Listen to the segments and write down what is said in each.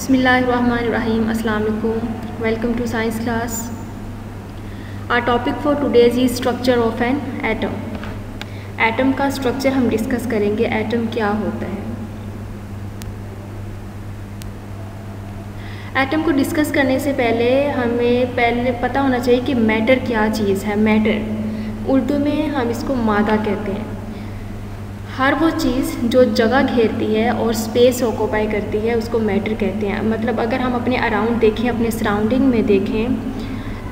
Bismillahirrahmanirrahim. Assalamu alaikum. Welcome to science class. Our topic for today is structure of an atom. Atom का structure हम discuss करेंगे. Atom क्या होता है. Atom को डिस्कस करने से पहले हमें पता होना चाहिए कि मैटर क्या चीज़ है. मैटर उर्दू में हम इसको मादा कहते हैं. हर वो चीज़ जो जगह घेरती है और स्पेस ऑक्यूपाई करती है उसको मैटर कहते हैं. मतलब अगर हम अपने अराउंड देखें, अपने सराउंडिंग में देखें,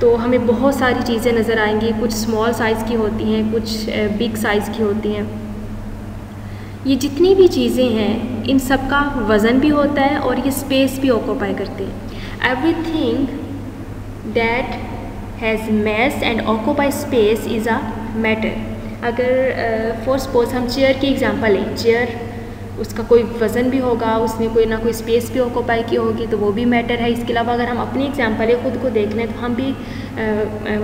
तो हमें बहुत सारी चीज़ें नज़र आएंगी. कुछ स्मॉल साइज़ की होती हैं, कुछ बिग साइज़ की होती हैं. ये जितनी भी चीज़ें हैं इन सब का वज़न भी होता है और ये स्पेस भी ऑक्यूपाई करते हैं. Everything that has mass and occupy space is a matter. अगर फॉर सपोज हम चेयर की एग्जांपल लें, चेयर उसका कोई वज़न भी होगा, उसने कोई ना कोई स्पेस भी ऑक्यूपाई की होगी, तो वो भी मैटर है. इसके अलावा अगर हम अपनी एग्जांपल है खुद को देख लें तो हम भी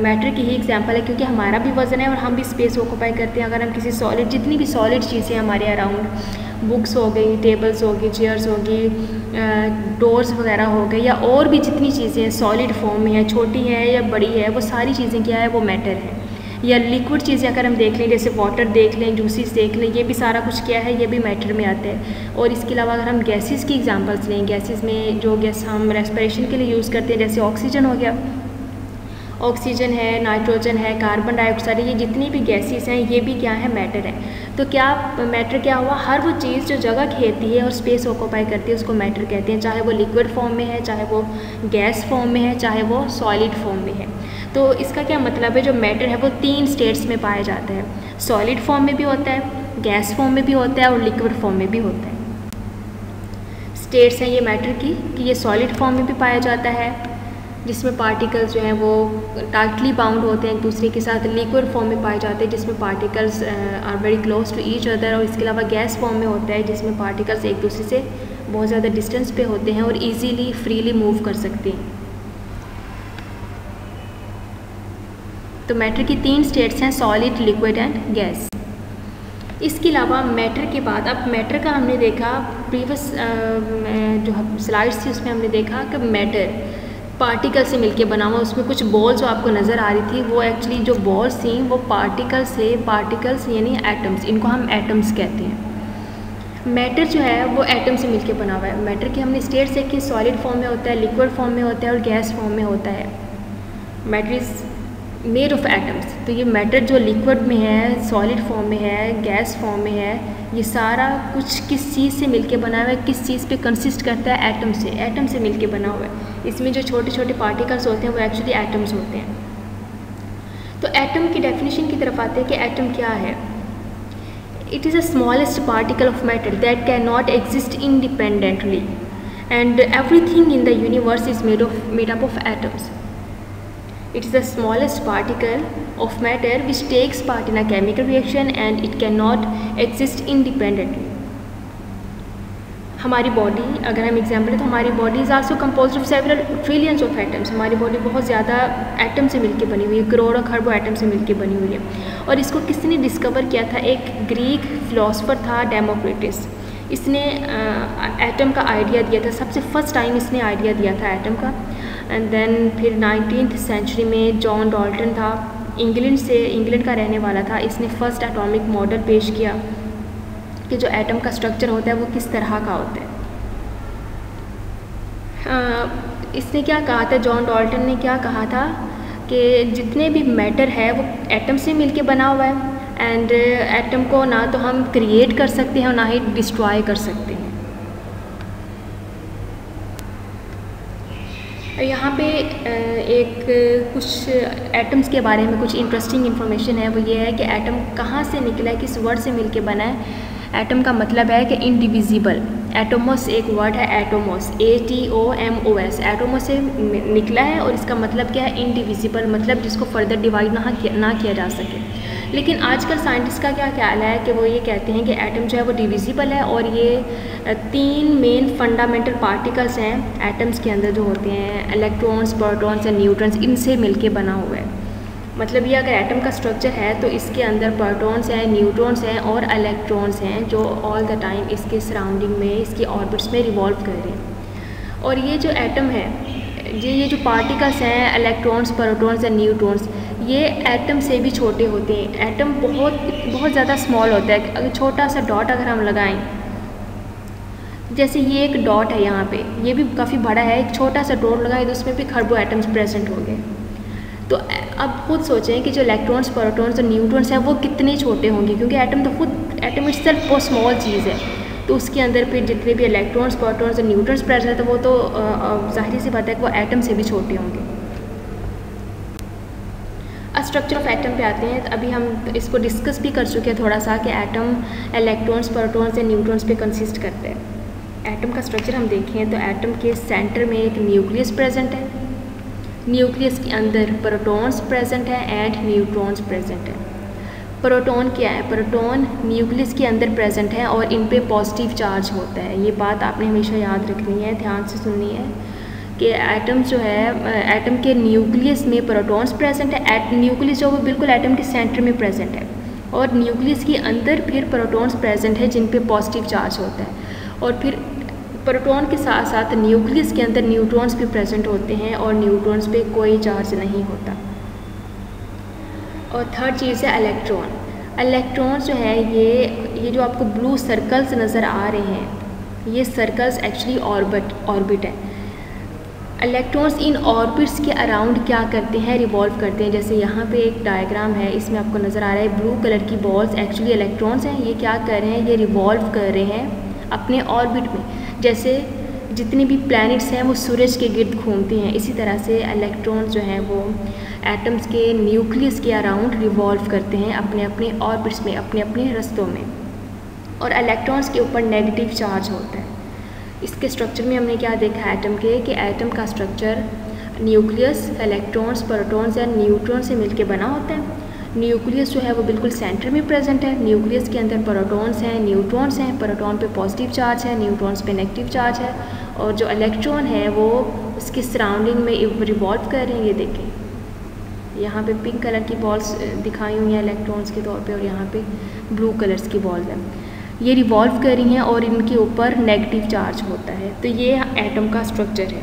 मैटर की ही एग्जांपल है, क्योंकि हमारा भी वज़न है और हम भी स्पेस ऑक्यूपाई करते हैं. अगर हम किसी सॉलिड, जितनी भी सॉलिड चीज़ें हमारे अराउंड, बुक्स हो गई, टेबल्स होगी, चेयर्स होगी, डोर्स वगैरह हो गई, या और भी जितनी चीज़ें सॉलिड फॉर्म में हैं, छोटी हैं या बड़ी है, वो सारी चीज़ें क्या है, वो मैटर है. या लिक्विड चीज़ें अगर हम देख लें, जैसे वाटर देख लें, जूसेस देख लें, ये भी सारा कुछ क्या है, ये भी मैटर में आते हैं. और इसके अलावा अगर हम गैसेस की एग्जांपल्स लें, गैसेस में जो गैस हम रेस्पिरेशन के लिए यूज़ करते हैं, जैसे ऑक्सीजन हो गया, ऑक्सीजन है, नाइट्रोजन है, कार्बन डाइऑक्साइड है, ये जितनी भी गैसेस हैं ये भी क्या है, मैटर है. तो क्या मैटर क्या हुआ, हर वो चीज़ जो जगह घेरती है और स्पेस ऑक्यूपाई करती है उसको मैटर कहते हैं. चाहे वो लिक्विड फॉर्म में है, चाहे वो गैस फॉर्म में है, चाहे वो सॉलिड फॉर्म में है. तो इसका क्या मतलब है, जो मैटर है वो 3 स्टेट्स में पाया जाता है. सॉलिड फॉर्म में भी होता है, गैस फॉर्म में भी होता है और लिक्विड फॉर्म में भी होता है. स्टेट्स हैं ये मैटर की कि ये सॉलिड फॉर्म में भी पाया जाता है, जिसमें पार्टिकल्स जो हैं वो टाइटली बाउंड होते हैं एक दूसरे के साथ. लिक्विड फॉर्म में पाए जाते हैं जिसमें particles are very close to each other. और इसके अलावा गैस फॉर्म में होता है जिसमें पार्टिकल्स एक दूसरे से बहुत ज़्यादा डिस्टेंस पे होते हैं और ईजीली फ्रीली मूव कर सकते हैं. तो मैटर की 3 स्टेट्स हैं, सॉलिड, लिक्विड एंड गैस. इसके अलावा मैटर के बाद, अब मैटर का हमने देखा प्रीवियस जो स्लाइड्स थी उसमें हमने देखा कि मैटर पार्टिकल से मिलके बना हुआ. उसमें कुछ बॉल्स जो आपको नज़र आ रही थी वो एक्चुअली जो बॉल्स थी वो पार्टिकल्स यानी एटम्स, इनको हम एटम्स कहते हैं. मैटर जो है वो एटम से मिलके बना हुआ है. मैटर की हमने स्टेट्स देखी, सॉलिड फॉर्म में होता है, लिक्विड फॉर्म में होता है और गैस फॉर्म में होता है. Matter is made of atoms. तो ये मैटर जो लिक्विड में है, सॉलिड फॉर्म में है, गैस फॉर्म में है, ये सारा कुछ किस चीज़ से मिलके बना हुआ है, किस चीज़ पे कंसिस्ट करता है, एटम से मिलके बना हुआ है. इसमें जो छोटे छोटे पार्टिकल्स होते हैं वो एक्चुअली एटम्स होते हैं. तो एटम की डेफिनेशन की तरफ आते हैं कि एटम क्या है. It is a smallest particle of matter that can not exist independently and everything in the universe is made up of atoms. It is the smallest particle of matter which takes part in a chemical reaction and it cannot exist independently. हमारी body, अगर हम example लें तो हमारी body is also composed of several trillions of atoms. हमारी body बहुत ज़्यादा atom से मिलके बनी हुई है, करोड़ों खरबों एटम से मिलके बनी हुई है. और इसको किसने डिस्कवर किया था, एक ग्रीक फिलोसफर था डेमोक्रिटस. इसने एटम का आइडिया दिया था, सबसे फर्स्ट टाइम इसने आइडिया दिया था एटम का. एंड देन फिर 19th सेंचुरी में जॉन डाल्टन था, इंग्लैंड का रहने वाला था. इसने फर्स्ट एटॉमिक मॉडल पेश किया कि जो एटम का स्ट्रक्चर होता है वो किस तरह का होता है. इसने क्या कहा था, जॉन डाल्टन ने क्या कहा था कि जितने भी मैटर है वो एटम से मिलके बना हुआ है. एंड एटम को ना तो हम क्रिएट कर सकते हैं और ना ही डिस्ट्रॉय कर सकते हैं. यहाँ पे एक कुछ एटम्स के बारे में कुछ इंटरेस्टिंग इन्फॉर्मेशन है. वो ये है कि एटम कहाँ से निकला है, किस वर्ड से मिलके बना है. एटम का मतलब है कि इंडिविजिबल. एटोमोस एक वर्ड है, एटोमोस, ATOMOS, एटोमोस से निकला है और इसका मतलब क्या है, इंडिविजिबल, मतलब जिसको फर्दर डिवाइड ना किया जा सके. लेकिन आजकल साइंटिस्ट का क्या ख्याल है कि वो ये कहते हैं कि एटम जो है वो डिविजिबल है और ये 3 मेन फंडामेंटल पार्टिकल्स हैं एटम्स के अंदर जो होते हैं, इलेक्ट्रॉन्स, प्रोटॉन्स एंड न्यूट्रॉन्स, इनसे मिलके बना हुआ है. मतलब ये अगर एटम का स्ट्रक्चर है तो इसके अंदर प्रोटॉन्स हैं, न्यूट्रॉन्स हैं और इलेक्ट्रॉन्स हैं जो ऑल द टाइम इसके सराउंडिंग में, इसकी ऑर्बिट्स में रिवॉल्व कर रहे हैं. और ये जो एटम है, ये जो पार्टिकल्स हैं, इलेक्ट्रॉन्स, प्रोटॉन्स या न्यूट्रॉन्स, ये एटम से भी छोटे होते हैं। एटम बहुत ज़्यादा स्मॉल होता है। अगर छोटा सा डॉट अगर हम लगाएं, जैसे ये एक डॉट है यहाँ पे, ये भी काफ़ी बड़ा है, एक छोटा सा डॉट लगाए तो उसमें भी खरबों एटम्स प्रेजेंट हो गए। तो अब खुद सोचें कि जो इलेक्ट्रॉन्स, प्रोटॉन्स और न्यूट्रॉन्स हैं वो कितने छोटे होंगे, क्योंकि एटम इटसेल्फ बहुत स्मॉल चीज़ है। तो उसके अंदर फिर जितने भी इलेक्ट्रॉन्स, प्रोटॉन्स और न्यूट्रॉन्स प्रेजेंट है तो वो तो ज़ाहिर सी बात है कि वो एटम से भी छोटे होंगे। स्ट्रक्चर ऑफ एटम पे आते हैं। तो अभी हम इसको डिस्कस भी कर चुके हैं थोड़ा सा कि एटम इलेक्ट्रॉन्स, प्रोटॉन्स या न्यूट्रॉन्स पे कंसिस्ट करते हैं। एटम का स्ट्रक्चर हम देखें तो एटम के सेंटर में एक न्यूक्लियस प्रेजेंट है, न्यूक्लियस के अंदर प्रोटॉन्स प्रेजेंट है एंड न्यूट्रॉन्स प्रेजेंट है। प्रोटॉन क्या है? प्रोटॉन न्यूक्लियस के अंदर प्रेजेंट है और इन पे पॉजिटिव चार्ज होता है। ये बात आपने हमेशा याद रखनी है, ध्यान से सुननी है कि एटम जो है, एटम के न्यूक्लियस में प्रोटॉन्स प्रेजेंट है। न्यूक्लियस जो वो बिल्कुल एटम के सेंटर में प्रेजेंट है और न्यूक्लियस के अंदर फिर प्रोटॉन्स प्रेजेंट है जिन पे पॉजिटिव चार्ज होता है। और फिर प्रोटॉन के साथ साथ न्यूक्लियस के अंदर न्यूट्रॉन्स भी प्रेजेंट होते हैं और न्यूट्रॉन्स पे कोई चार्ज नहीं होता। और थर्ड चीज़ है इलेक्ट्रॉन। इलेक्ट्रॉन जो है ये जो आपको ब्लू सर्कल्स नज़र आ रहे हैं, ये सर्कल्स एक्चुअली ऑर्बिट है। इलेक्ट्रॉन्स इन ऑर्बिट्स के अराउंड क्या करते हैं? रिवॉल्व करते हैं। जैसे यहाँ पे एक डायग्राम है, इसमें आपको नज़र आ रहा है ब्लू कलर की बॉल्स एक्चुअली इलेक्ट्रॉन्स हैं। ये क्या कर रहे हैं? ये रिवॉल्व कर रहे हैं अपने ऑर्बिट में। जैसे जितने भी प्लैनेट्स हैं वो सूरज के गिर्द घूमते हैं, इसी तरह से इलेक्ट्रॉन्स जो हैं वो एटम्स के न्यूक्लियस के अराउंड रिवॉल्व करते हैं अपने अपने ऑर्बिट्स में, अपने अपने रास्तों में। और इलेक्ट्रॉन्स के ऊपर नेगेटिव चार्ज होता है। इसके स्ट्रक्चर में हमने क्या देखा एटम के, कि एटम का स्ट्रक्चर न्यूक्लियस, इलेक्ट्रॉन्स, प्रोटॉन्स या न्यूट्रॉन से मिलकर बना होता है। न्यूक्लियस जो है वो बिल्कुल सेंटर में प्रेजेंट है। न्यूक्लियस के अंदर प्रोटॉन्स हैं, न्यूट्रॉन्स हैं। प्रोटॉन पे पॉजिटिव चार्ज है, न्यूट्रॉन्स पे नेगेटिव चार्ज है। और जो इलेक्ट्रॉन है वो उसकी सराउंडिंग में रिवॉल्व कर रहे हैं। ये देखें, यहाँ पे पिंक कलर की बॉल्स दिखाई हुई हैं इलेक्ट्रॉन्स के तौर पे और यहाँ पे ब्लू कलर्स की बॉल्स हैं। ये रिवॉल्व कर रही हैं और इनके ऊपर नेगेटिव चार्ज होता है। तो ये एटम का स्ट्रक्चर है।